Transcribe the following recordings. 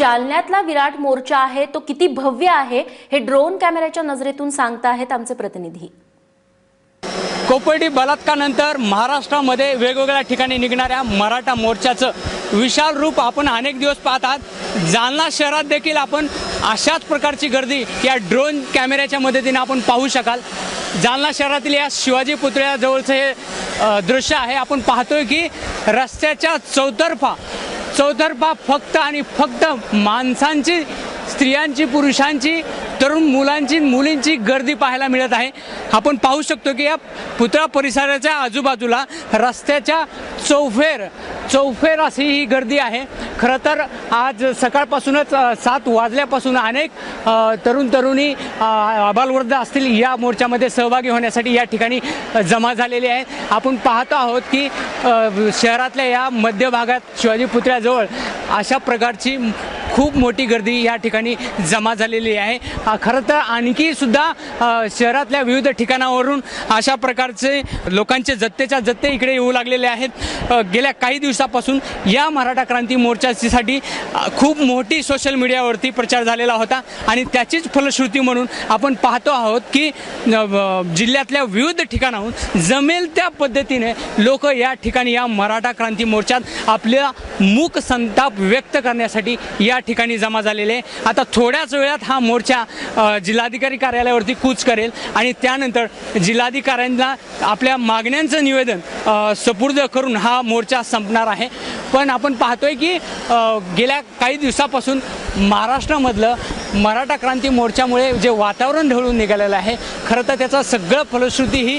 जालन्यातला विराट मोर्चा आहे तो किती भव्य आहे हे ड्रोन कॅमेऱ्याच्या नजरेतून सांगता आहेत आमचे प्रतिनिधी। कोपर्डी बलात्कारानंतर महाराष्ट्रामध्ये वेगवेगळ्या ठिकाणी निघणाऱ्या मराठा मोर्चाचं विशाल रूप आपण अनेक दिवस पाहत आहात। जालना शहरात देखील आपण अशाच प्रकारची गर्दी या ड्रोन कॅमेऱ्याच्या मदतीने आपण पाहू शकाल। जालना शहरातील या शिवाजी पुतळ्याजवळचं हे दृश्य आहे। आपण पाहतोय की रस्त्याच्या चौतर्फा फक्त आणि फक्त माणसांची, स्त्रियांची, पुरुषांची, तरुण मुलांची, मुलींची गर्दी पाहायला मिळत आहे। आपण पाहू शकतो की या पुतळा परिसराच्या आजूबाजूला रस्त्याच्या चौफेर अशी ही गर्दी आहे। खरं तर आज सकाळपासूनच 7 वाजल्यापासून अनेक तरुणी आबालवृद्ध असतील या मोर्चामध्ये सहभागी होण्यासाठी या ठिकाणी जमा झालेले आहेत। आपण पाहतो आहोत की शहरातल्या या मध्य भागात शिवाजी पुतळ्याजवळ अशा प्रकारची खूप मोठी गर्दी या ठिकाणी जमा झालेली आहे। खरं तर आणखी सुद्धा शहरातल्या विविध ठिकाणावरून अशा प्रकारचे लोकांचे जत्तेच्या जत्ते इकडे येऊ लागलेले आहेत। गेल्या काही दिवसापासून या मराठा क्रांती मोर्चासाठी खूप मोठी सोशल मीडियावरती प्रचार झालेला होता आणि त्याचीच फलश्रुती म्हणून आपण पाहतो आहोत की जिल्ह्यातल्या विविध ठिकाणाहून जमेल त्या पद्धतीने लोक या ठिकाणी या मराठा क्रांती मोर्चात आपल्या मूक संताप व्यक्त करण्यासाठी या ठिकाणी जमा झालेले। आता थोड्याच वेळात हा मोर्चा जिल्हाधिकारी कार्यालयावरती कूच करेल आणि त्यानंतर जिल्हाधिकाऱ्यांना आपल्या मागण्यांचं निवेदन सुपूर्द करून हा मोर्चा संपणार आहे। पण आपण पाहतोय की गेल्या काही दिवसापासून महाराष्ट्रामधलं मराठा क्रांती मोर्चामुळे जे वातावरण ढवळून निघालेलं आहे, खरं तर त्याचा सगळं फलश्रुती ही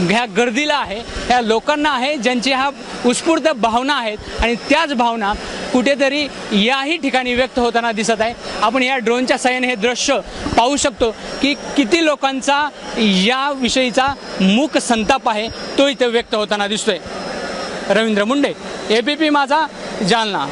ह्या गर्दीला आहे, ह्या लोकांना आहे ज्यांची ह्या उत्स्फूर्त भावना आहेत आणि त्याच भावना कुठेतरी याही ठिकाणी व्यक्त होताना दिसत आहे। आपण या ड्रोनच्या साहाय्याने हे दृश्य पाहू शकतो की किती लोकांचा या विषयीचा मूक संताप आहे तो इथे व्यक्त होताना दिसतोय। रवींद्र मुंडे, ABP माझा, जालना।